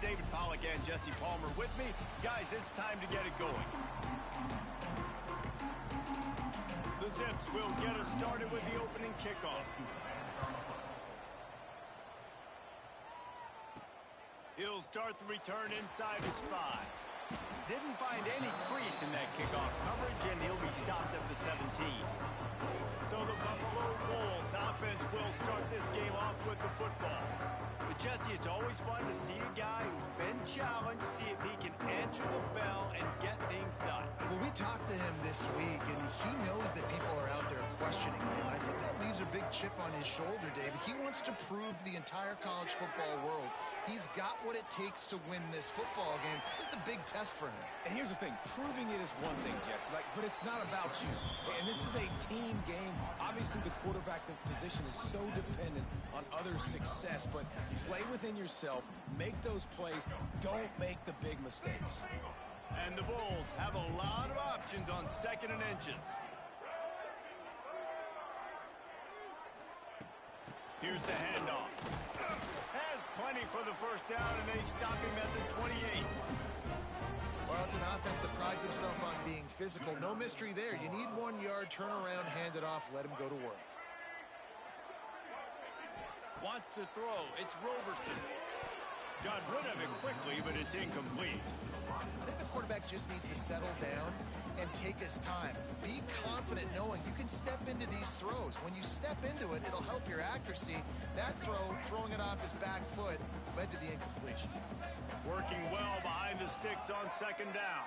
David Pollack and Jesse Palmer with me. Guys, it's time to get it going. The Zips will get us started with the opening kickoff. He'll start the return inside his 5. Didn't find any crease in that kickoff coverage, and he'll be stopped at the 17. So the Buffalo Bulls offense will start this game off with the football. But Jesse, it's always fun to see a guy who's been challenged, see if he can answer the bell and get things done. Well, we talked to him this week, and he knows that people are out there questioning him. I think that leaves a big chip on his shoulder, David. He wants to prove to the entire college football world he's got what it takes to win this football game. This is a big test for him. And here's the thing, proving it is one thing, Jesse, but it's not about you. And this is a team game. Obviously, the quarterback position is so dependent on others' success, but play within yourself, make those plays, don't make the big mistakes. And the Bulls have a lot of options on 2nd and inches. Here's the handoff. Has plenty for the first down, and they stop him at the 28. Well, it's an offense that prides himself on being physical. No mystery there. You need 1 yard, turn around, hand it off, let him go to work. Wants to throw. It's Roberson. Got rid of it quickly, but it's incomplete. I think the quarterback just needs to settle down and take his time. Be confident knowing you can step into these throws. When you step into it, it'll help your accuracy. That throw, throwing it off his back foot, led to the incompletion. Working well behind the sticks on 2nd down.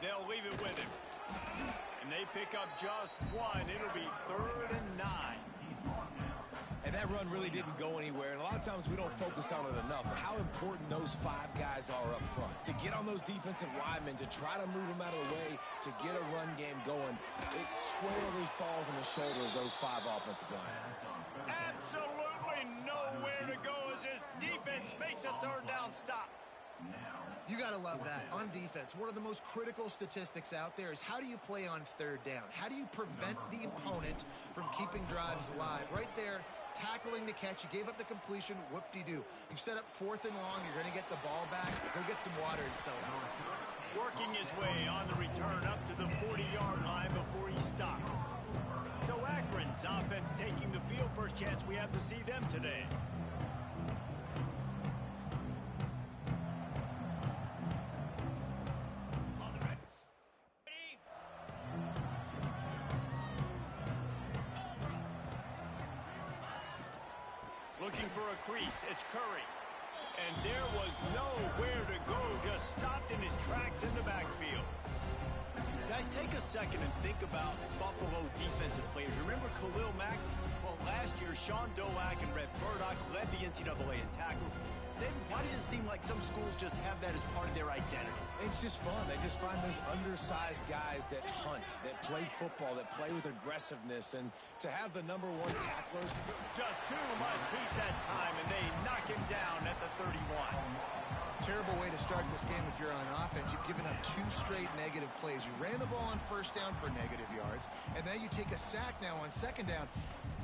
They'll leave it with him. And they pick up just 1. It'll be 3rd and 9. And that run really didn't go anywhere. And a lot of times we don't focus on it enough. But how important those 5 guys are up front. To get on those defensive linemen, to try to move them out of the way, to get a run game going, it squarely falls on the shoulder of those 5 offensive linemen. Absolutely nowhere to go as this defense makes a 3rd down stop. You got to love that. On defense, one of the most critical statistics out there is how do you play on 3rd down? How do you prevent the opponent from keeping drives alive? Right there, tackling the catch. You gave up the completion. Whoop-de-doo. You've set up 4th and long. You're going to get the ball back. Go get some water and celebrate. Working his way on the return up to the 40-yard line before he stopped. So Akron's offense taking the field. First chance we have to see them today. Looking for a crease, it's Curry. And there was nowhere to go, just stopped in his tracks in the backfield. Guys, take a second and think about Buffalo defensive players. Remember Khalil Mack? Well, last year, Sean Dolak and Red Burdock led the NCAA in tackles. David, why does it seem like some schools just have that as part of their identity? It's just fun. They just find those undersized guys that hunt, that play football, that play with aggressiveness. And to have the #1 tacklers. Just too much heat that time, and they knock him down at the 31. Terrible way to start this game if you're on offense. You've given up 2 straight negative plays. You ran the ball on 1st down for negative yards, and now you take a sack now on 2nd down.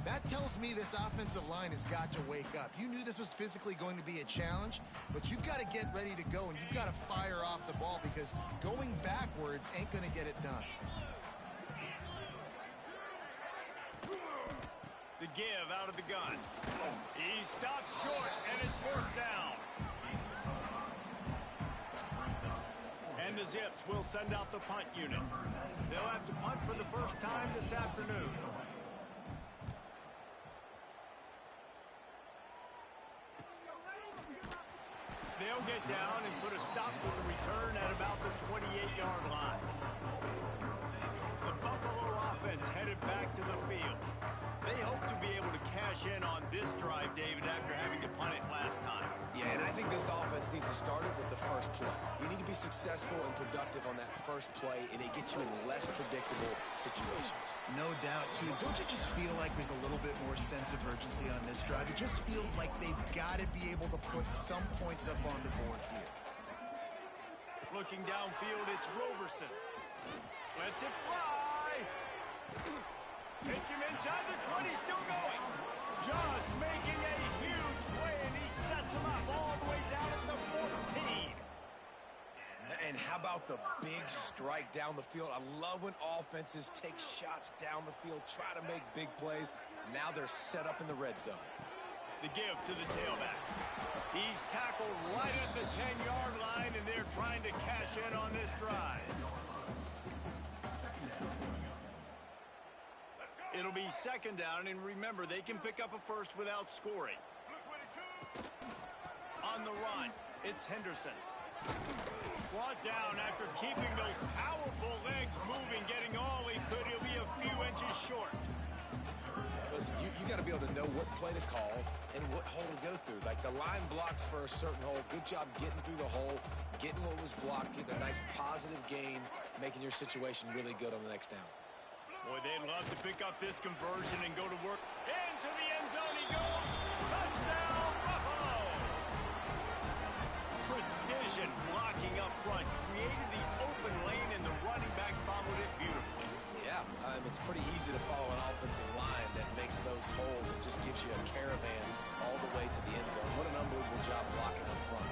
That tells me this offensive line has got to wake up. You knew this was physically going to be a challenge, but you've got to get ready to go, and you've got to fire off the ball because going backwards ain't going to get it done. The give out of the gun. He stopped short, and it's 4th down. And the Zips will send out the punt unit. They'll have to punt for the first time this afternoon. They'll get down and put a stop to the return at about the 28-yard line. The Buffalo offense headed back to the field. They hope to be able to cash in on this drive, David, after having to punt it last time. Yeah, and I think this offense needs to start it with the first play. You need to be successful and productive on that first play, and it gets you in less predictable situations. No doubt, too. Don't you just feel like there's a little bit more sense of urgency on this drive? It just feels like they've got to be able to put some points up on the board here. Looking downfield, it's Roberson. Lets it fly. Hits him inside the 20, still going. Just making a huge play, and he about the big strike down the field? I love when offenses take shots down the field, try to make big plays. Now they're set up in the red zone. The give to the tailback. He's tackled right at the 10-yard line, and they're trying to cash in on this drive. It'll be second down, and remember, they can pick up a first without scoring. On the run, it's Henderson. Brought down after keeping those powerful legs moving, getting all he could. He'll be a few inches short. Listen, you got to be able to know what play to call and what hole to go through. Like the line blocks for a certain hole. Good job getting through the hole, getting what was blocked, getting a nice positive gain, making your situation really good on the next down. Boy, they'd love to pick up this conversion and go to work. Into the end zone he goes. Touchdown, Buffalo! Precision blocking up front, created the open lane, and the running back followed it beautifully. Yeah, it's pretty easy to follow an offensive line that makes those holes and just gives you a caravan all the way to the end zone. What an unbelievable job blocking up front.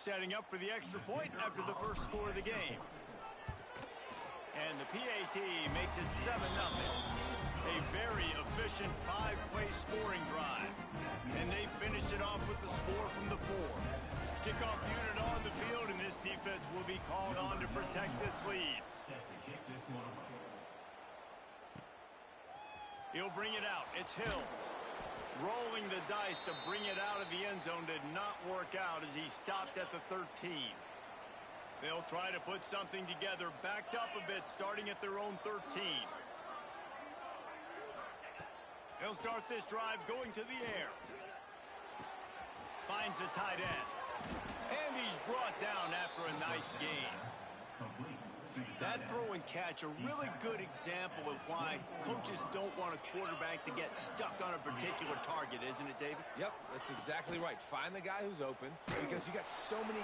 Setting up for the extra point after the first score of the game. And the PAT makes it 7-0. A very efficient 5-play scoring drive. And they finished it off with the score from the 4. Kickoff unit on the field, and this defense will be called on to protect this lead. He'll bring it out. It's Hills. Rolling the dice to bring it out of the end zone did not work out as he stopped at the 13. They'll try to put something together, backed up a bit, starting at their own 13. They'll start this drive going to the air. Finds the tight end. And he's brought down after a nice gain. That throw and catch, a really good example of why coaches don't want a quarterback to get stuck on a particular target, isn't it, David? Yep, that's exactly right. Find the guy who's open because you got so many...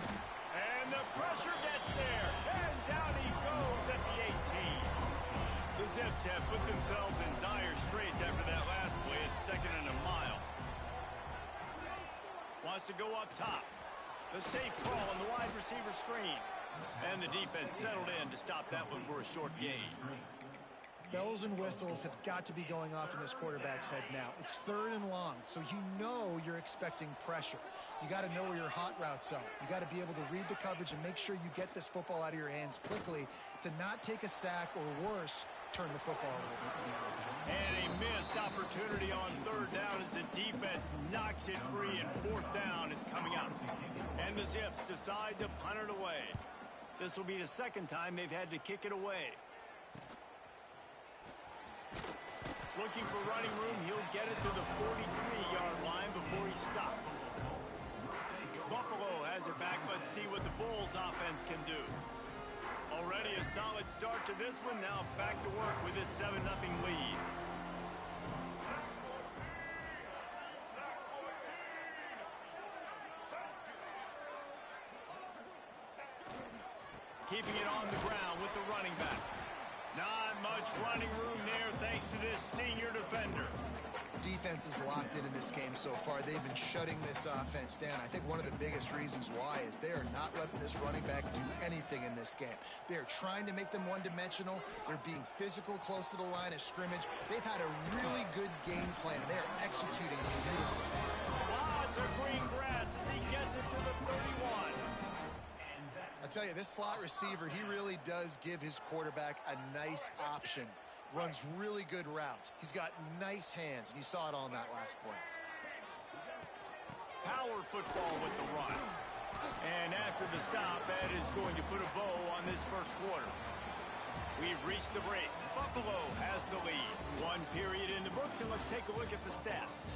And the pressure gets there, and down he goes at the 18. The Zips have put themselves in dire straits after that last play. It's second and a mile. Wants to go up top. The safe call on the wide receiver screen. And the defense settled in to stop that one for a short gain. Bells and whistles have got to be going off in this quarterback's head now. It's third and long, so you know you're expecting pressure. You got to know where your hot routes are. You got to be able to read the coverage and make sure you get this football out of your hands quickly to not take a sack or worse, turn the football over. And a missed opportunity on third down as the defense knocks it free, and fourth down is coming up. And the Zips decide to punt it away. This will be the second time they've had to kick it away. Looking for running room, he'll get it to the 43-yard line before he stopped. Buffalo has it back. Let's see what the Bulls offense can do. Already a solid start to this one. Now back to work with this 7-0 lead. Keeping it on the ground with the running back. Not much running room there thanks to this senior defender. Defense is locked in this game so far. They've been shutting this offense down. I think one of the biggest reasons why is they are not letting this running back do anything in this game. They're trying to make them one-dimensional. They're being physical close to the line of scrimmage. They've had a really good game plan, and they're executing beautifully. Lots of green grass as he gets it to the 31. I tell you, this slot receiver, he really does give his quarterback a nice option. Runs really good routes. He's got nice hands, and you saw it on that last play. Power football with the run. And after the stop, Ed is going to put a bow on this first quarter. We've reached the break. Buffalo has the lead. One period in the books, and let's take a look at the stats.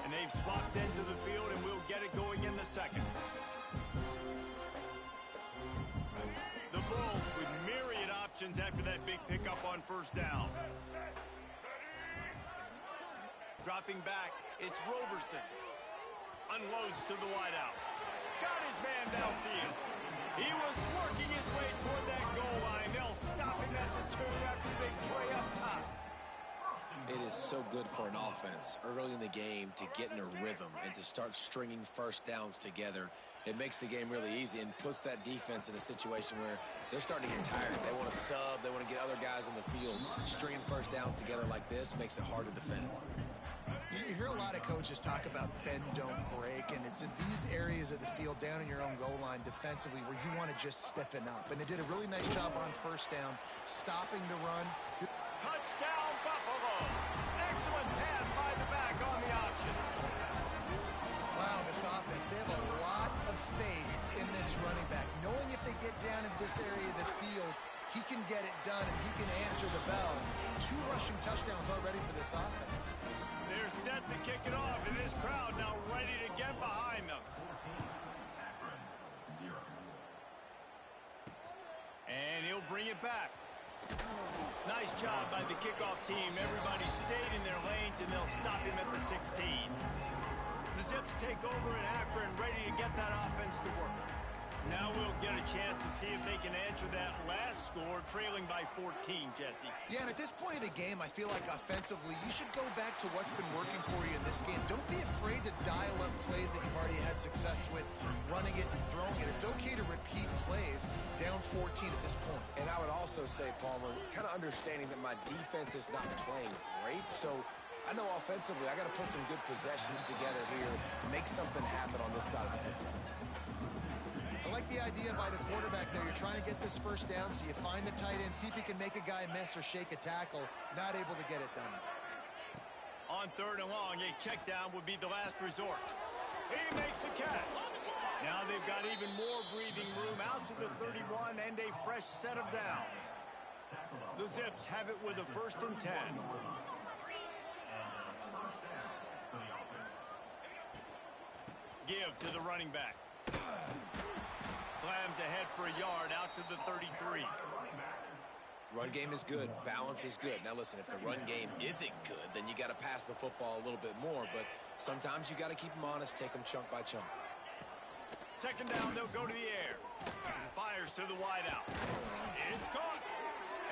They've swapped ends of the field, and we'll get it going in the second. The Bulls with myriad options after that big pickup on first down. Dropping back, it's Roberson. Unloads to the wideout. Got his man downfield. He was working his way toward that goal line. They'll stop him at the 2 after the big play up top. It is so good for an offense early in the game to get in a rhythm and to start stringing first downs together. It makes the game really easy and puts that defense in a situation where they're starting to get tired. They want to sub. They want to get other guys in the field. Stringing first downs together like this makes it hard to defend. You hear a lot of coaches talk about bend, don't break, and it's in these areas of the field down in your own goal line defensively where you want to just stiffen up. And they did a really nice job on first down, stopping the run. Touchdown, Buffalo. Excellent pass by the back on the option. Wow, this offense, they have a lot of faith in this running back. Knowing if they get down in this area of the field, he can get it done and he can answer the bell. 2 rushing touchdowns already for this offense. They're set to kick it off, and this crowd now ready to get behind them. And he'll bring it back. Nice job by the kickoff team. Everybody stayed in their lanes, and they'll stop him at the 16. The Zips take over in Akron, ready to get that offense to work. Now we'll get a chance to see if they can answer that last score, trailing by 14, Jesse. Yeah, and at this point of the game, I feel like offensively, you should go back to what's been working for you in this game. Don't be afraid to dial up plays that you've already had success with, running it and throwing it. It's okay to repeat plays down 14 at this point. And I would also say, Palmer, kind of understanding that my defense is not playing great, so I know offensively I got to put some good possessions together here, make something happen on this side of the football. I like the idea by the quarterback there. You're trying to get this first down, so you find the tight end, see if you can make a guy miss or shake a tackle. Not able to get it done. On 3rd and long, a check down would be the last resort. He makes the catch. Now they've got even more breathing room out to the 31 and a fresh set of downs. The Zips have it with a 1st and 10. Give to the running back. Slams ahead for a yard out to the 33. Run game is good. Balance is good. Now, listen, if the run game isn't good, then you got to pass the football a little bit more. But sometimes you got to keep them honest, take them chunk by chunk. 2nd down, they'll go to the air. Fires to the wideout. It's caught.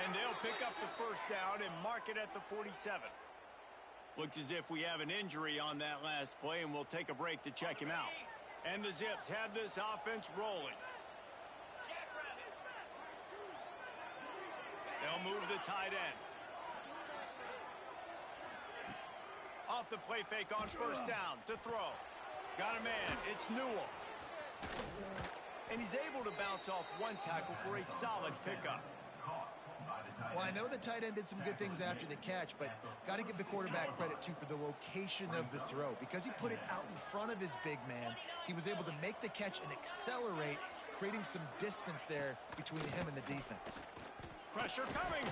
And they'll pick up the 1st down and mark it at the 47. Looks as if we have an injury on that last play, and we'll take a break to check him out. And the Zips have this offense rolling. They'll move the tight end. Off the play fake on 1st down to throw. Got a man. It's Newell. And he's able to bounce off 1 tackle for a solid pickup. Well, I know the tight end did some good things after the catch, but got to give the quarterback credit, too, for the location of the throw. Because he put it out in front of his big man, he was able to make the catch and accelerate, creating some distance there between him and the defense. Pressure coming.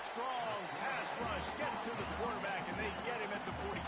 Strong pass rush gets to the quarterback, and they get him at the 40.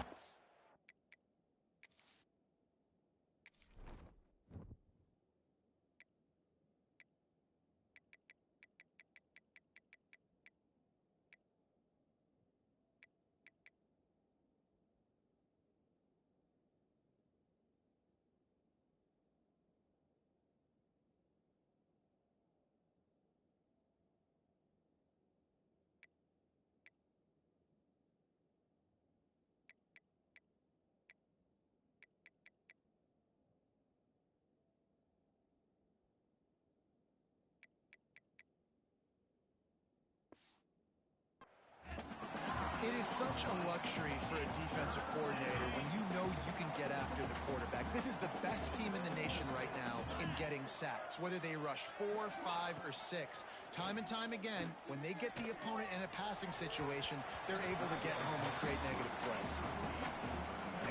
It is such a luxury for a defensive coordinator when you know you can get after the quarterback. This is the best team in the nation right now in getting sacks, whether they rush 4, 5, or 6. Time and time again, when they get the opponent in a passing situation, they're able to get home and create negative plays.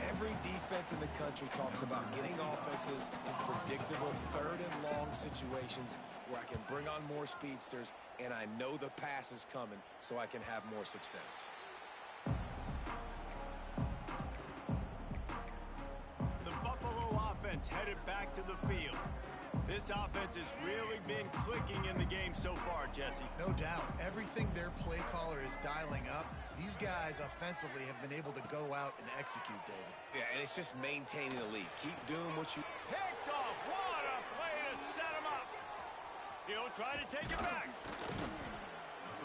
Every defense in the country talks about getting offenses in predictable 3rd and long situations where I can bring on more speedsters and I know the pass is coming so I can have more success. The Buffalo offense headed back to the field. This offense has really been clicking in the game so far, Jesse. No doubt. Everything their play caller is dialing up, these guys offensively have been able to go out and execute, David. Yeah, and it's just maintaining the lead. Keep doing what you... Picked off. What a play to set him up. He'll try to take it back.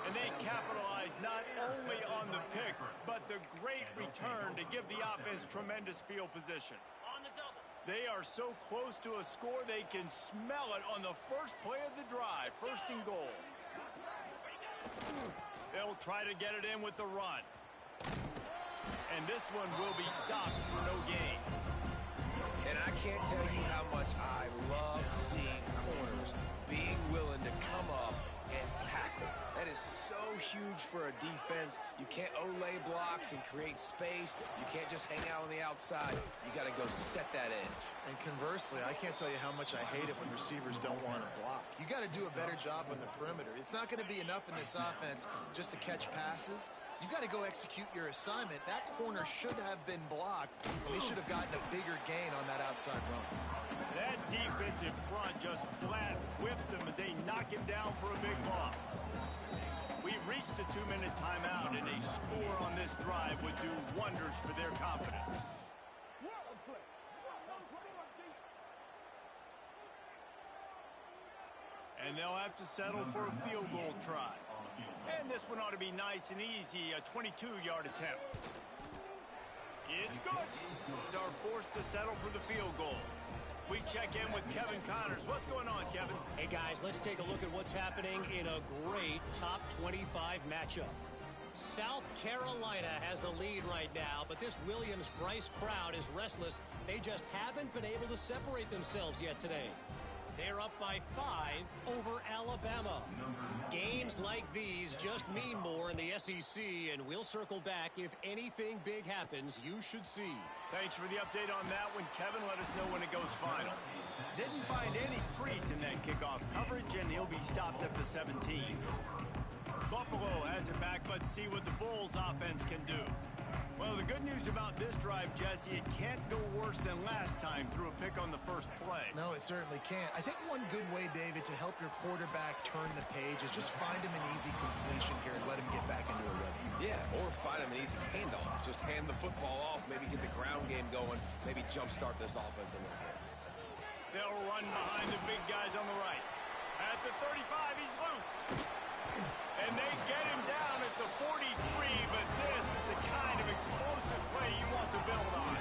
And they capitalize not only on the pick, but the great return to give the offense tremendous field position. They are so close to a score, they can smell it on the first play of the drive. First and goal. They'll try to get it in with the run. And this one will be stopped for no gain. And I can't tell you how much I love seeing corners being willing to come up and tackle. That is so huge for a defense. You can't Olay blocks and create space. You can't just hang out on the outside. You got to go set that edge. And conversely, I can't tell you how much I hate it when receivers don't want to block. You got to do a better job on the perimeter. It's not going to be enough in this offense just to catch passes. You've got to go execute your assignment. That corner should have been blocked, and they should have gotten a bigger gain on that outside run. That defensive front just flat whipped them as they knock him down for a big loss. We've reached the 2-minute timeout, and a score on this drive would do wonders for their confidence. And they'll have to settle for a field goal try. And this one ought to be nice and easy, a 22-yard attempt. It's good. It's our forced to settle for the field goal. We check in with Kevin Connors. What's going on, Kevin? Hey, guys, let's take a look at what's happening in a great top 25 matchup. South Carolina has the lead right now, but this Williams-Brice crowd is restless. They just haven't been able to separate themselves yet today. They're up by 5 over Alabama. Games like these just mean more in the SEC, and we'll circle back. If anything big happens, you should see. Thanks for the update on that one, Kevin. Let us know when it goes final. Didn't find any crease in that kickoff coverage, and he'll be stopped at the 17. Buffalo has it back. Let's see what the Bulls offense can do. Well, the good news about this drive, Jesse, it can't go worse than last time through a pick on the first play. No, it certainly can't. I think one good way, David, to help your quarterback turn the page is just find him an easy completion here and let him get back into a rhythm. Yeah, or find him an easy handoff. Just hand the football off, maybe get the ground game going, maybe jumpstart this offense a little bit. They'll run behind the big guys on the right. At the 35, he's loose. And they get him down at the 43, but this is the kind of explosive play you want to build on.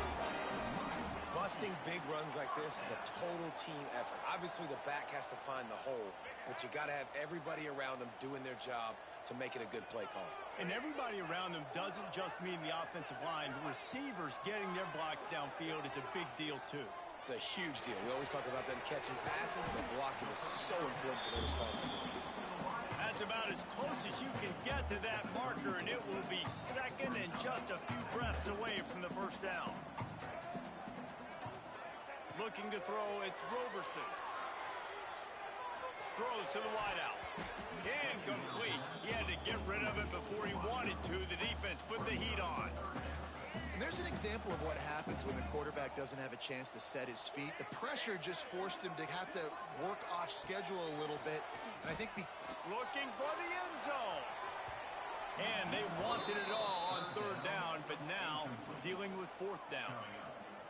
Busting big runs like this is a total team effort. Obviously, the back has to find the hole, but you got to have everybody around them doing their job to make it a good play call. And everybody around them doesn't just mean the offensive line. The receivers getting their blocks downfield is a big deal, too. It's a huge deal. We always talk about them catching passes, but blocking is so important for their responsibilities. That's about as close as you can get to that marker, and it will be second and just a few breaths away from the first down. Looking to throw, it's Roberson. Throws to the wideout. Incomplete. He had to get rid of it before he wanted to. The defense put the heat on. And there's an example of what happens when the quarterback doesn't have a chance to set his feet. The pressure just forced him to have to work off schedule a little bit. And I think looking for the end zone. And they wanted it all on third down, but now dealing with fourth down.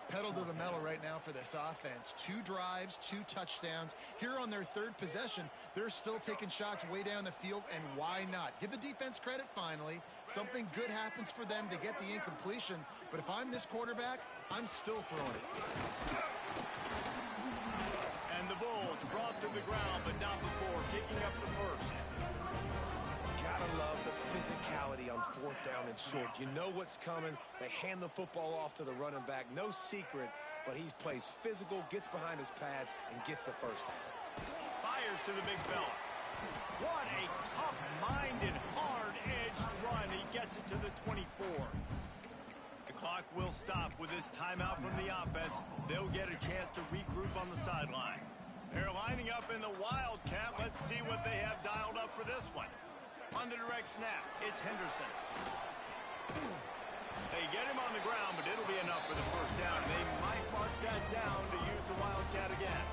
Pedal to the metal right now for this offense. 2 drives, 2 touchdowns. Here on their third possession, they're still taking shots way down the field, and why not? Give the defense credit finally. Something good happens for them to get the incompletion, but if I'm this quarterback, I'm still throwing it. And the Bulls brought to the ground, but not before picking up the first. Gotta love the physicality on fourth down and short. You know what's coming. They hand the football off to the running back. No secret, but he plays physical, gets behind his pads, and gets the first down. Fires to the big fella. What a tough-minded, hard-edged run. He gets it to the 24. The clock will stop with this timeout from the offense. They'll get a chance to regroup on the sideline. They're lining up in the Wildcat. Let's see what they have dialed up for this one. On the direct snap, it's Henderson. They get him on the ground, but it'll be enough for the first down. They might mark that down to use the Wildcat again.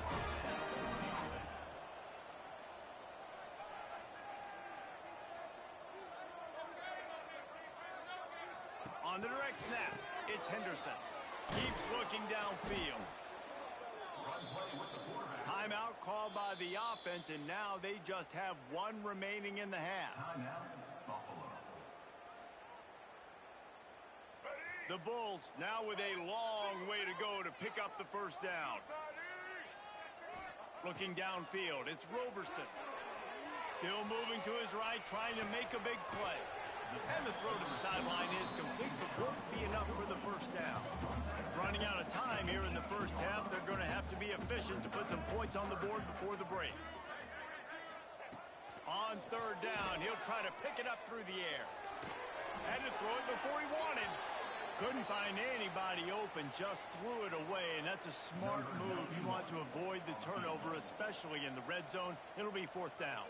On the direct snap, it's Henderson. Keeps looking downfield. Timeout called by the offense, and now they just have one remaining in the half. The Bulls now with a long way to go to pick up the first down. Looking downfield, it's Roberson. Still moving to his right, trying to make a big play. And the throw to the sideline is complete, but won't be enough for the first down. Running out of time here in the first half, they're going to have to be efficient to put some points on the board before the break. On third down, he'll try to pick it up through the air. Had to throw it before he wanted. Couldn't find anybody open, just threw it away, and that's a smart move. You want to avoid the turnover, especially in the red zone. It'll be fourth down.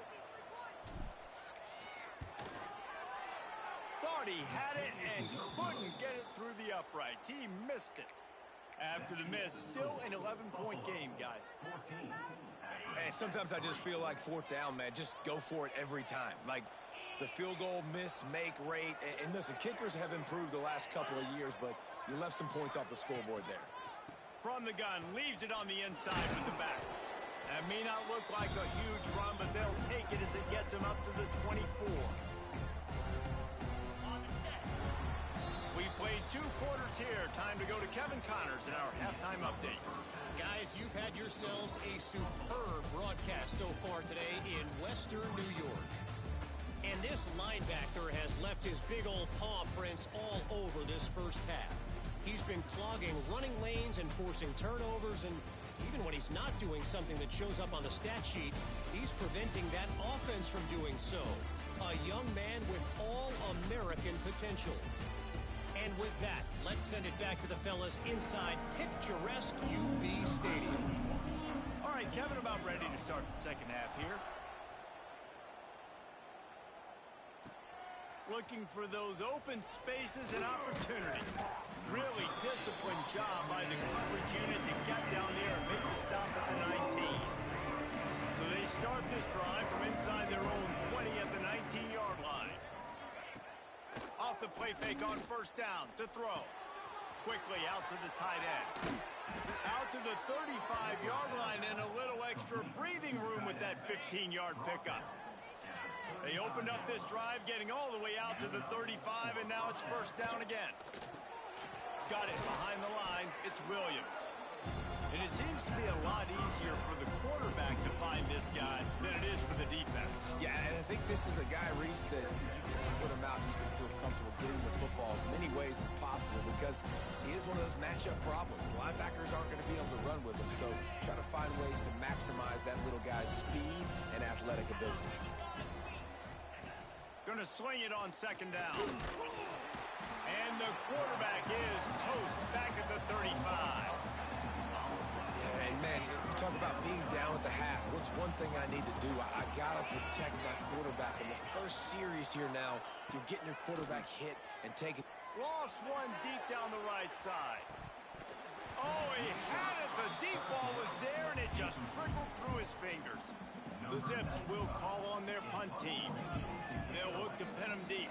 Thought he had it and couldn't get it through the uprights. He missed it. After the miss, still an 11-point game, guys. Hey, sometimes I just feel like fourth down, man. Just go for it every time. Like the field goal miss-make rate. And listen, kickers have improved the last couple of years, but you left some points off the scoreboard there. From the gun, leaves it on the inside with the back. That may not look like a huge run, but they'll take it as it gets them up to the 24. We played 2 quarters here. Time to go to Kevin Connors in our halftime update. Guys, you've had yourselves a superb broadcast so far today in Western New York. And this linebacker has left his big old paw prints all over this first half. He's been clogging running lanes and forcing turnovers, and even when he's not doing something that shows up on the stat sheet, he's preventing that offense from doing so. A young man with all-American potential. And with that, let's send it back to the fellas inside picturesque UB Stadium. All right, Kevin, about ready to start the second half here. Looking for those open spaces and opportunity. Really disciplined job by the coverage unit to get down there and make the stop at the 19. So they start this drive from inside their own 20 at the 19-yard line. Off the play fake on first down to throw. Quickly out to the tight end. Out to the 35-yard line and a little extra breathing room with that 15-yard pickup. They opened up this drive, getting all the way out to the 35, and now it's first down again. Got it behind the line. It's Williams. And it seems to be a lot easier for the quarterback to find this guy than it is for the defense. Yeah, and I think this is a guy, Reese, that you can split him out and you can feel comfortable getting the football as many ways as possible because he is one of those matchup problems. Linebackers aren't going to be able to run with him, so try to find ways to maximize that little guy's speed and athletic ability. Going to swing it on second down. And the quarterback is toast back at the 35. Yeah, and man, you talk about being down at the half. What's one thing I need to do? I got to protect my quarterback. In the first series here now, you're getting your quarterback hit and taking. Lost one deep down the right side. Oh, he had it. The deep ball was there, and it just trickled through his fingers. The Zips will call on their punt team. They'll look to pin him deep.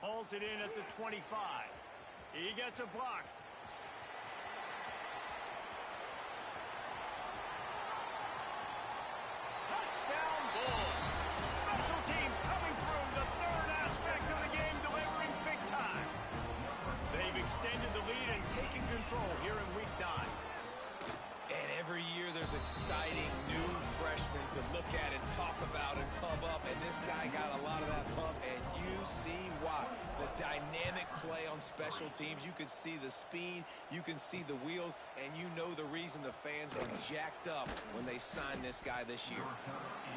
Hauls it in at the 25. He gets a block. Touchdown Bulls. Special teams coming through, the third aspect of the game, delivering big time. They've extended the lead and taken control here in week 9. And every year there's exciting new freshmen to look at and talk about and pump up. And this guy got a lot of that pump, and you see why. The dynamic play on special teams. You can see the speed, you can see the wheels, and you know the reason the fans are jacked up when they signed this guy this year.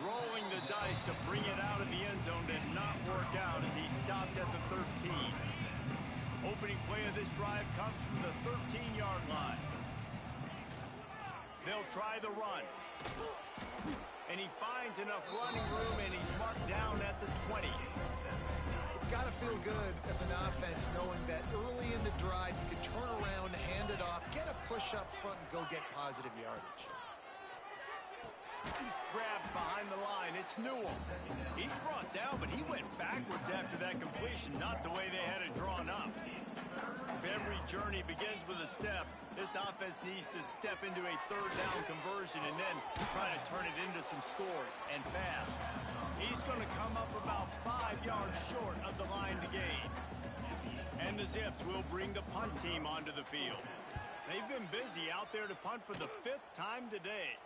Rolling the dice to bring it out of the end zone did not work out as he stopped at the 13. Opening play of this drive comes from the 13-yard line. They'll try the run. And he finds enough running room, and he's marked down at the 20. It's got to feel good as an offense knowing that early in the drive you can turn around, hand it off, get a push up front, and go get positive yardage. Grabbed behind the line. It's Newell. He's brought down, but he went backwards after that completion, not the way they had it drawn up. If every journey begins with a step, this offense needs to step into a third down conversion and then try to turn it into some scores, and fast. He's going to come up about 5 yards short of the line to gain. And the Zips will bring the punt team onto the field. They've been busy out there to punt for the 5th time today.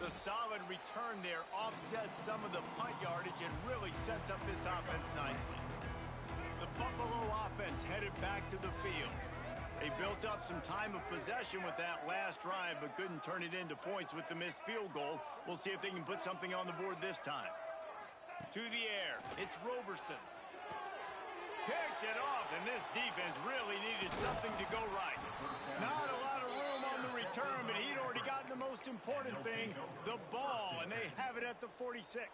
The solid return there offsets some of the punt yardage and really sets up this offense nicely. The Buffalo offense headed back to the field. They built up some time of possession with that last drive, but couldn't turn it into points with the missed field goal. We'll see if they can put something on the board this time. To the air, it's Roberson. Picked it off, and this defense really needed something to go right. Not a lot of room on the return, but he'd already gotten the most important thing, the ball, and they have it at the 46.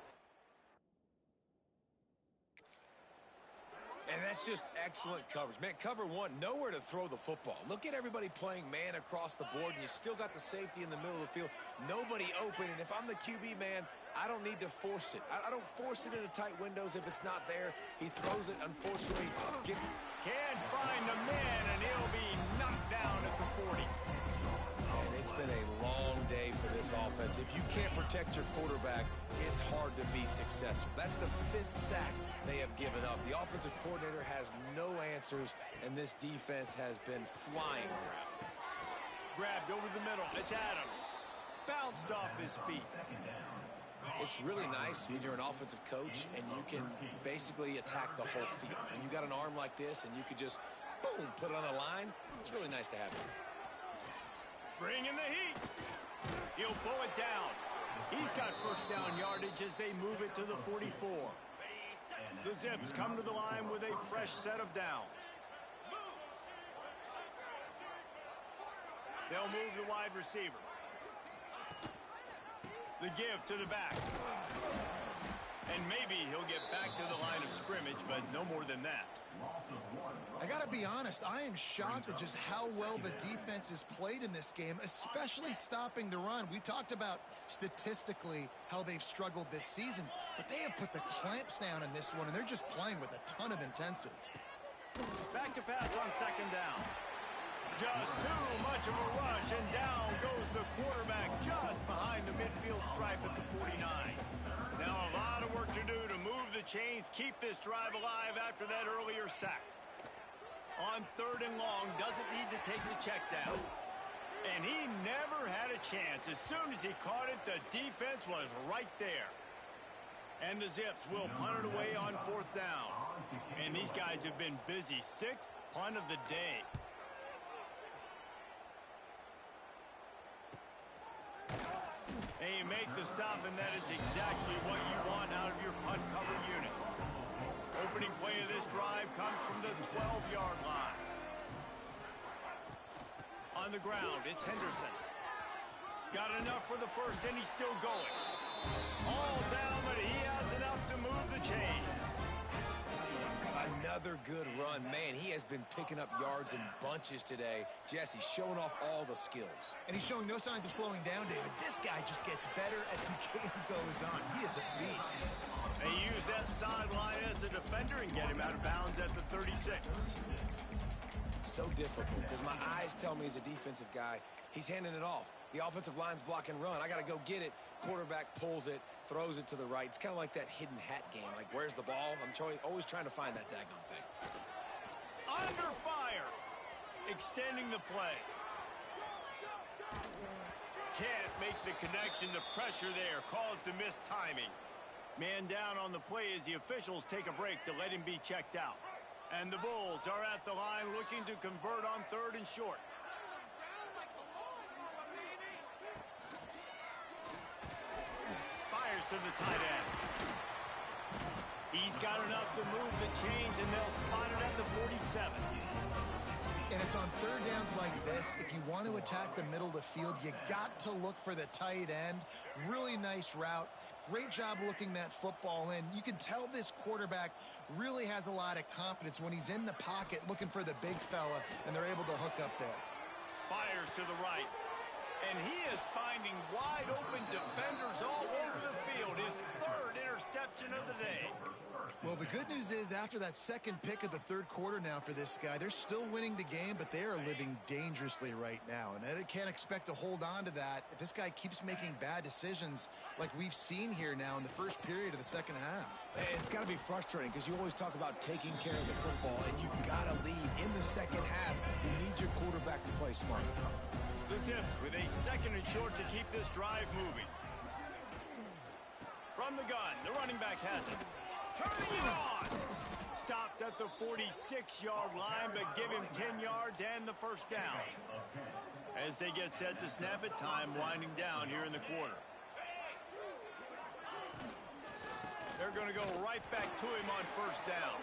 And that's just excellent coverage. Man, cover one, nowhere to throw the football. Look at everybody playing man across the board, and you still got the safety in the middle of the field. Nobody open, and if I'm the QB, man, I don't need to force it. I don't force it into tight windows if it's not there. He throws it, unfortunately. Can't find the man, and he'll be knocked down at the 40. And it's been a long day for this offense. If you can't protect your quarterback, it's hard to be successful. That's the 5th sack they have given up. The offensive coordinator has no answers, and this defense has been flying around. Grabbed over the middle. It's Adams. Bounced off his feet. It's really nice when you're an offensive coach and you can basically attack the whole field. And you got an arm like this and you could just, boom, put it on a line. It's really nice to have it. Bringing the heat. He'll pull it down. He's got first down yardage as they move it to the 44. The Zips come to the line with a fresh set of downs. They'll move the wide receiver. The give to the back. And maybe he'll get back to the line of scrimmage, but no more than that. I got to be honest, I am shocked at just how well the defense has played in this game, especially stopping the run. We talked about statistically how they've struggled this season, but they have put the clamps down in this one, and they're just playing with a ton of intensity. Back to pass on second down. Just too much of a rush, and down goes the quarterback just behind the midfield stripe at the 49. Now a lot of work to do to move the chains, keep this drive alive after that earlier sack. On third and long, doesn't need to take the check down. And he never had a chance. As soon as he caught it, the defense was right there. And the Zips will punt it away on fourth down. And these guys have been busy. 6th punt of the day. And you make the stop, and that is exactly what you want out of your punt cover unit. Opening play of this drive comes from the 12-yard line. On the ground, it's Henderson. Got enough for the first, and he's still going. All down, but he has enough to move the chains. Another good run. Man, he has been picking up yards in bunches today. Jesse showing off all the skills. And he's showing no signs of slowing down, David. This guy just gets better as the game goes on. He is a beast. They use that sideline as a defender and get him out of bounds at the 36. So difficult because my eyes tell me as a defensive guy, he's handing it off. The offensive line's block and run. I got to go get it. Quarterback pulls it, throws it to the right. It's kind of like that hidden hat game. Like, where's the ball? I'm always trying to find that daggone thing. Under fire. Extending the play. Can't make the connection. The pressure there caused the missed timing. Man down on the play as the officials take a break to let him be checked out. And the Bulls are at the line looking to convert on third and short. Fires to the tight end. He's got enough to move the chains, and they'll spot it at the 47. And it's on third downs like this. If you want to attack the middle of the field, you got to look for the tight end. Really nice route. Great job looking that football in. You can tell this quarterback really has a lot of confidence when he's in the pocket looking for the big fella, and they're able to hook up there. fires to the right. And he is finding wide open defenders all over the field. His third interception of the day. Well, the good news is after that second pick of the third quarter now for this guy, they're still winning the game, but they are living dangerously right now. And they can't expect to hold on to that if this guy keeps making bad decisions like we've seen here now in the first period of the second half. It's got to be frustrating because you always talk about taking care of the football, and you've got to lead in the second half. You need your quarterback to play smart. The Zips with a second and short to keep this drive moving. From the gun, the running back has it. Turning it on! Stopped at the 46-yard line, but give him 10 yards and the first down. As they get set to snap it, time winding down here in the quarter. They're going to go right back to him on first down.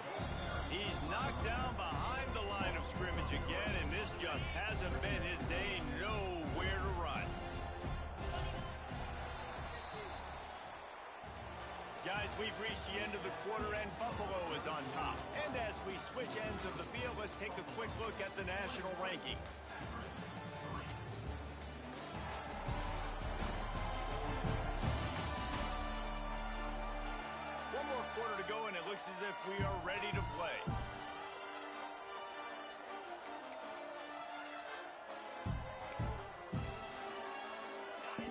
He's knocked down behind the line of scrimmage again, and this just hasn't been his day. Nowhere to run. Guys, we've reached the end of the quarter, and Buffalo is on top. And as we switch ends of the field, let's take a quick look at the national rankings. One more quarter to go, and it looks as if we are ready to play.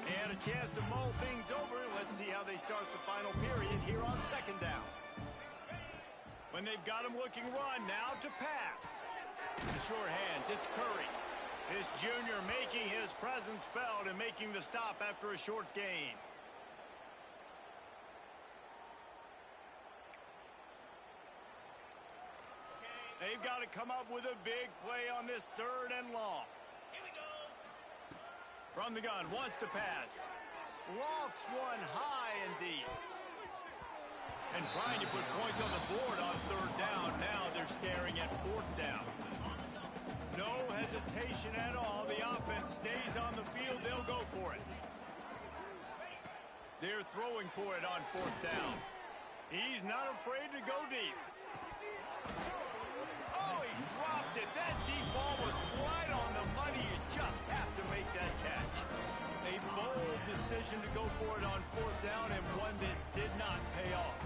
They had a chance to mull things over. Let's see how they start the final period here on second down. When they've got him looking run, now to pass. The short hands, it's Curry. This junior making his presence felt and making the stop after a short gain. They've got to come up with a big play on this third and long. From the gun, wants to pass. Lofts one high and deep. And trying to put points on the board on third down. Now they're staring at fourth down. No hesitation at all. The offense stays on the field. They'll go for it. They're throwing for it on fourth down. He's not afraid to go deep. Oh, he dropped it. That deep ball was right on the money. You just have to make that catch. A bold decision to go for it on fourth down, and one that did not pay off.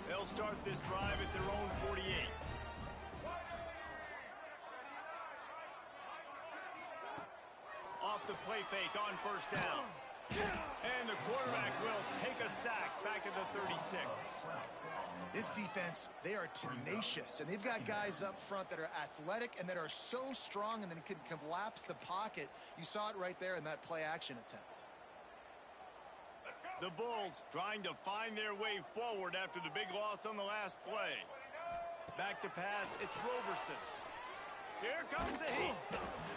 They'll start this drive at their own 48. Off the play fake on first down. And the quarterback will take a sack back at the 36. This defense, they are tenacious, and they've got guys up front that are athletic and that are so strong and then can collapse the pocket. You saw it right there in that play-action attempt. The Bulls trying to find their way forward after the big loss on the last play. Back to pass, it's Roberson. Here comes the heat.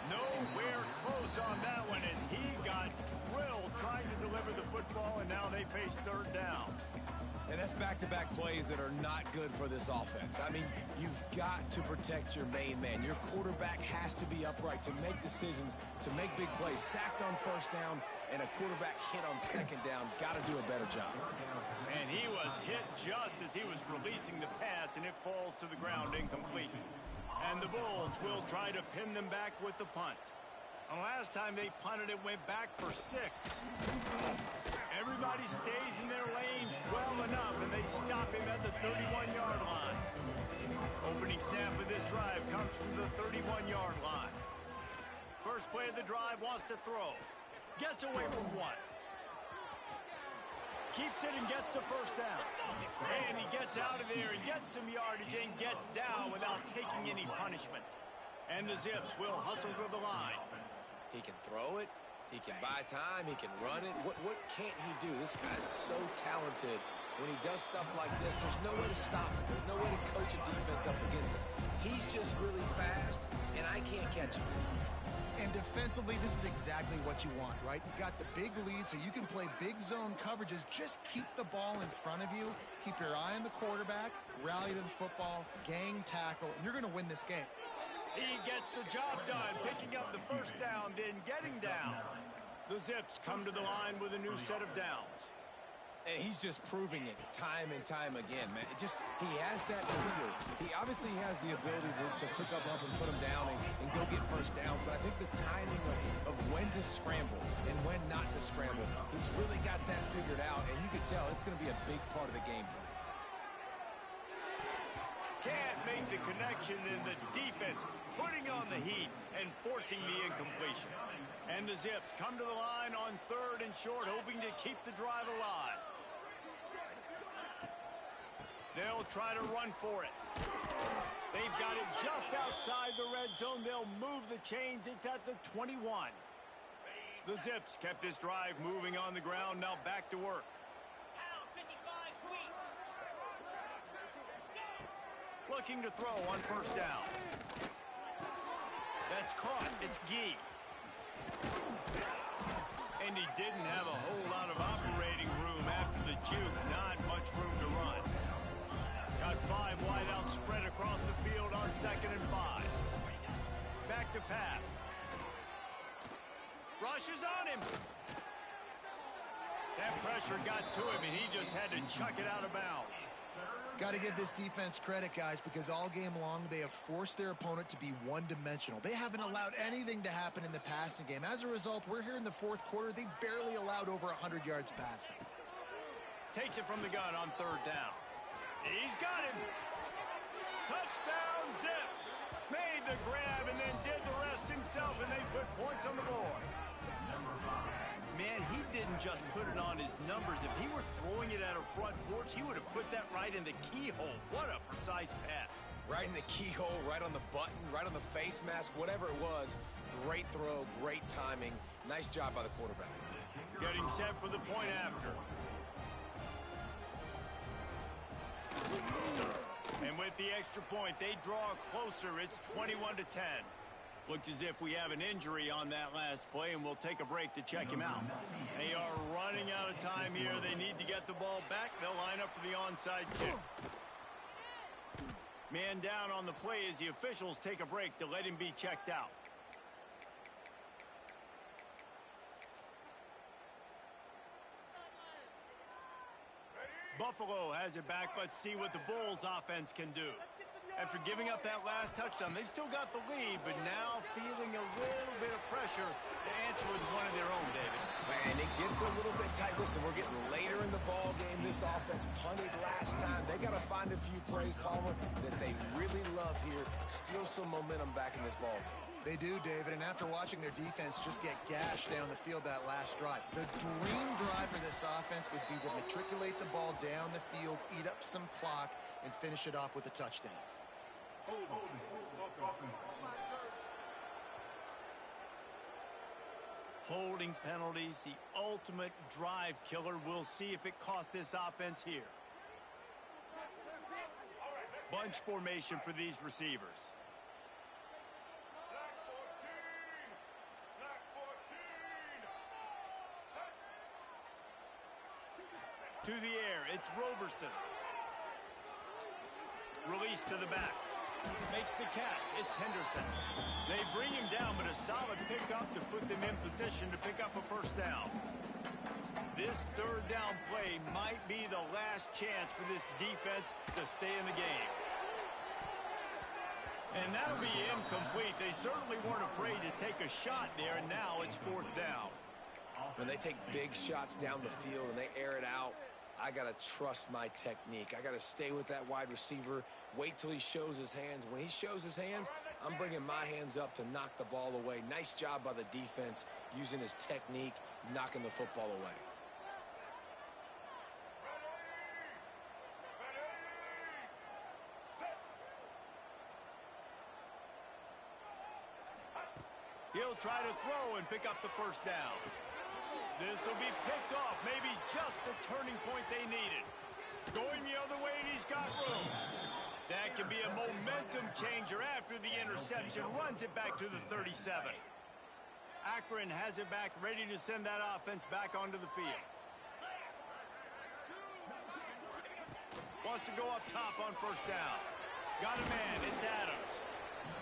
Nowhere close on that one as he got drilled trying to deliver the football, and now they face third down. And that's back-to-back plays that are not good for this offense. I mean, you've got to protect your main man. Your quarterback has to be upright to make decisions, to make big plays. Sacked on first down and a quarterback hit on second down. Got to do a better job. And he was hit just as he was releasing the pass, and it falls to the ground incomplete. And the Bulls will try to pin them back with the punt. And last time they punted, it went back for 6. Everybody stays in their lanes well enough, and they stop him at the 31-yard line. Opening snap of this drive comes from the 31-yard line. First play of the drive, wants to throw. Gets away from one. Keeps it and gets the first down. And he gets out of there and gets some yardage and gets down without taking any punishment. And the Zips will hustle to the line. He can throw it. He can buy time. He can run it. What can't he do? This guy's so talented. When he does stuff like this, there's no way to stop it. There's no way to coach a defense up against us. He's just really fast, and I can't catch him. And defensively, this is exactly what you want, right? You got the big lead, so you can play big zone coverages. Just keep the ball in front of you. Keep your eye on the quarterback. Rally to the football. Gang tackle. And you're going to win this game. He gets the job done, picking up the first down, then getting down. The Zips come to the line with a new set of downs. And he's just proving it time and time again, man. He has that feel. He obviously has the ability to pick up and put him down and go get first downs. But I think the timing of when to scramble and when not to scramble, he's really got that figured out. And you can tell it's going to be a big part of the game plan. Can't make the connection in the defense, putting on the heat and forcing the incompletion. And the Zips come to the line on 3rd and short, hoping to keep the drive alive. They'll try to run for it. They've got it just outside the red zone. They'll move the chains. It's at the 21. The Zips kept this drive moving on the ground. Now back to work. Looking to throw on 1st down. That's caught. It's Gee. And he didn't have a whole lot of operating room after the juke. Not much room to run. Got 5 wide out spread across the field on 2nd and 5. Back to pass. Rushes on him. That pressure got to him, and he just had to chuck it out of bounds. Got to give this defense credit, guys, because all game long they have forced their opponent to be one-dimensional. They haven't allowed anything to happen in the passing game. As a result, we're here in the 4th quarter. They barely allowed over 100 yards passing. Takes it from the gun on 3rd down. He's got him. Touchdown, Zips. Made the grab and then did the rest himself, and they put points on the board. Man, he didn't just put it on his numbers. If he were throwing it at a front porch, he would have put that right in the keyhole. What a precise pass. Right in the keyhole, right on the button, right on the face mask, whatever it was. Great throw, great timing. Nice job by the quarterback. Getting set for the point after. And with the extra point, they draw closer. It's 21-10. Looks as if we have an injury on that last play, and we'll take a break to check him out. They are running out of time here. They need to get the ball back. They'll line up for the onside kick. Man down on the play as the officials take a break to let him be checked out. Buffalo has it back. Let's see what the Bulls offense can do. After giving up that last touchdown, they've still got the lead, but now feeling a little bit of pressure to answer with one of their own, David. And it gets a little bit tight. Listen, we're getting later in the ball game. This offense punted last time. They got to find a few plays, Palmer, that they really love here. Steal some momentum back in this ball game. They do, David, and after watching their defense just get gashed down the field that last drive, the dream drive for this offense would be to matriculate the ball down the field, eat up some clock, and finish it off with a touchdown. Holding penalties, the ultimate drive killer. We'll see if it costs this offense here. Bunch formation for these receivers. To the air, it's Roberson. Release to the back. Makes the catch. It's Henderson. They bring him down, but a solid pickup to put them in position to pick up a first down. This 3rd down play might be the last chance for this defense to stay in the game. And that'll be incomplete. They certainly weren't afraid to take a shot there, and now it's 4th down. When they take big shots down the field and they air it out, I got to trust my technique. I got to stay with that wide receiver, wait till he shows his hands. When he shows his hands, I'm bringing my hands up to knock the ball away. Nice job by the defense using his technique, knocking the football away. He'll try to throw and pick up the first down. This will be picked off, maybe just the turning point they needed. Going the other way, and he's got room. That can be a momentum changer after the interception. Runs it back to the 37. Akron has it back, ready to send that offense back onto the field. Wants to go up top on first down. Got a man, it's Adams.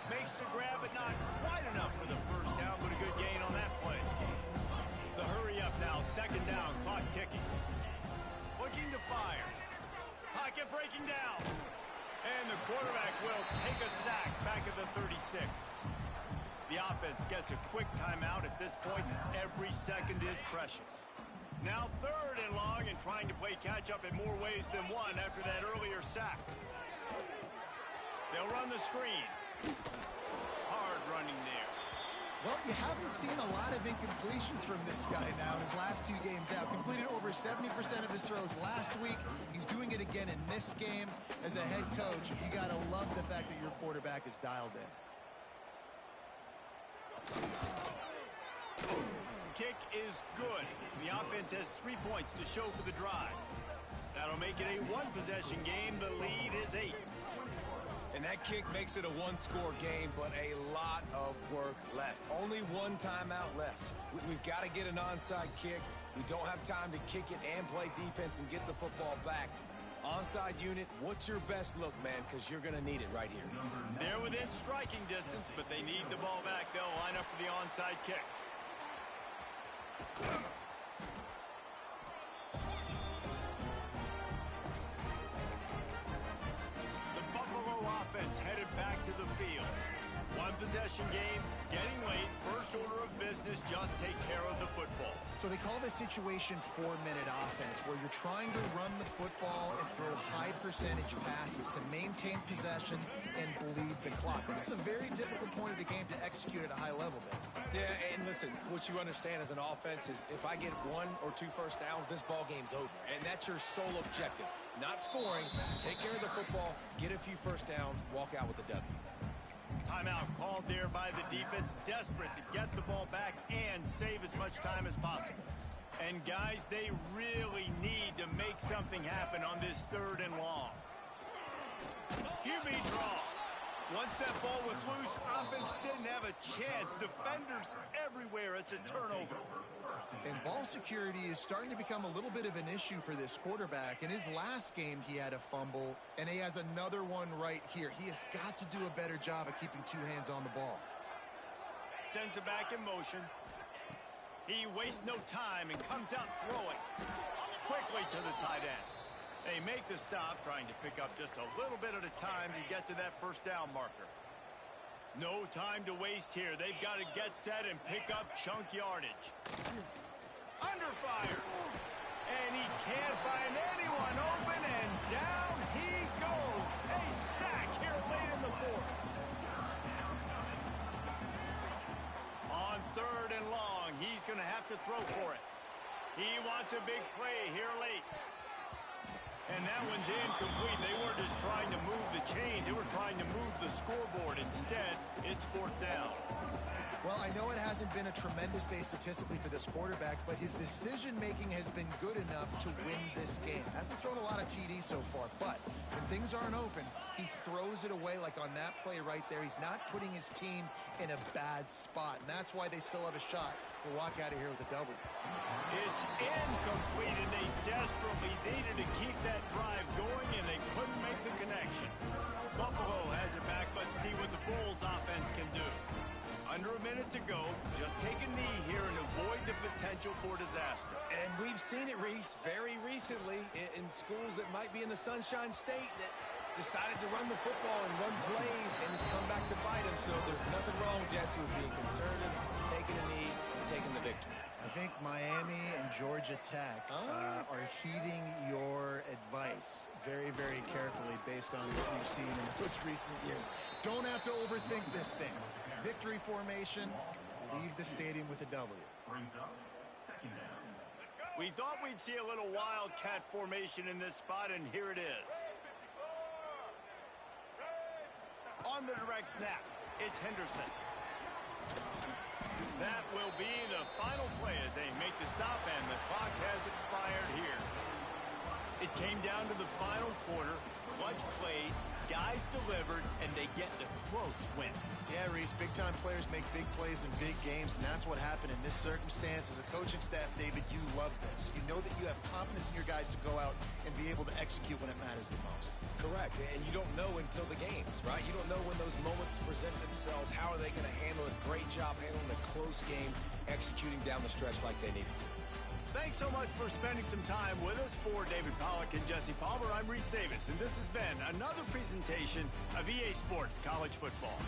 Makes the grab, but not quite enough for the first down, but a good gain on that play. The hurry up now, 2nd down, clock ticking. pocket breaking down. And the quarterback will take a sack back at the 36. The offense gets a quick timeout at this point. Every second is precious. Now 3rd and long and trying to play catch-up in more ways than one after that earlier sack. They'll run the screen. Hard running there. Well, you haven't seen a lot of incompletions from this guy now in his last 2 games out. Completed over 70% of his throws last week. He's doing it again in this game. As a head coach, you got to love the fact that your quarterback is dialed in. Kick is good. The offense has 3 points to show for the drive. That'll make it a 1-possession game. The lead is 8. And that kick makes it a 1-score game, but a lot of work left. Only 1 timeout left. We've got to get an onside kick. We don't have time to kick it and play defense and get the football back. Onside unit, what's your best look, man? Because you're going to need it right here. They're within striking distance, but they need the ball back. They'll line up for the onside kick. The Buffalo offense headed back to the field. 1-possession game, getting late. First order of business, just take care of the football. So they call this situation 4-minute offense, where you're trying to run the football and throw high percentage passes to maintain possession and bleed the clock. This is a very difficult point of the game to execute at a high level there. Yeah, and listen, what you understand as an offense is if I get 1 or 2 first downs, this ball game's over. And that's your sole objective. Not scoring, take care of the football, get a few first downs, walk out with a W. Timeout called there by the defense, desperate to get the ball back and save as much time as possible. And guys, they really need to make something happen on this 3rd and long. QB draw. Once that ball was loose, offense didn't have a chance. Defenders everywhere. It's a turnover. And ball security is starting to become a little bit of an issue for this quarterback. In his last game, he had a fumble, and he has another one right here. He has got to do a better job of keeping 2 hands on the ball. Sends it back in motion. He wastes no time and comes out throwing quickly to the tight end. They make the stop, trying to pick up just a little bit at a time to get to that first down marker. No time to waste here. They've got to get set and pick up chunk yardage. Under fire. And he can't find anyone open, and down he goes. A sack here late in the 4th. On 3rd and long, he's going to have to throw for it. He wants a big play here late. And that one's incomplete. They weren't just trying to move the chains. They were trying to move the scoreboard. Instead, it's 4th down. Well, I know it hasn't been a tremendous day statistically for this quarterback, but his decision-making has been good enough to win this game. Hasn't thrown a lot of TDs so far, but when things aren't open, he throws it away like on that play right there. He's not putting his team in a bad spot, and that's why they still have a shot to walk out of here with a W. It's incomplete, and they desperately needed to keep that drive going, and they couldn't make the connection. Buffalo has it back. Let's see what the Bulls offense can do. Under a minute to go. Just take a knee here and avoid the potential for disaster. And we've seen it, Reese, very recently in schools that might be in the Sunshine State that decided to run the football and run plays, and it's come back to bite them. So there's nothing wrong, Jesse, with being conservative, taking a knee, and taking the victory. I think Miami and Georgia Tech are heeding your advice very, very carefully based on what we've seen in the most recent years. Don't have to overthink this thing. Victory formation, leave the stadium with a W. We thought we'd see a little wildcat formation in this spot, and here it is. On the direct snap, it's Henderson. That will be the final play as they make the stop, and the clock has expired here. It came down to the final quarter. Clutch plays, guys delivered, and they get the close win. Yeah, Reese, big-time players make big plays in big games, and that's what happened in this circumstance. As a coaching staff, David, you love this. You know that you have confidence in your guys to go out and be able to execute when it matters the most. Correct, and you don't know until the games, right? You don't know when those moments present themselves. How are they going to handle it? Great job handling a close game, executing down the stretch like they needed to. Thanks so much for spending some time with us. For David Pollack and Jesse Palmer, I'm Reese Davis, and this has been another presentation of EA Sports College Football.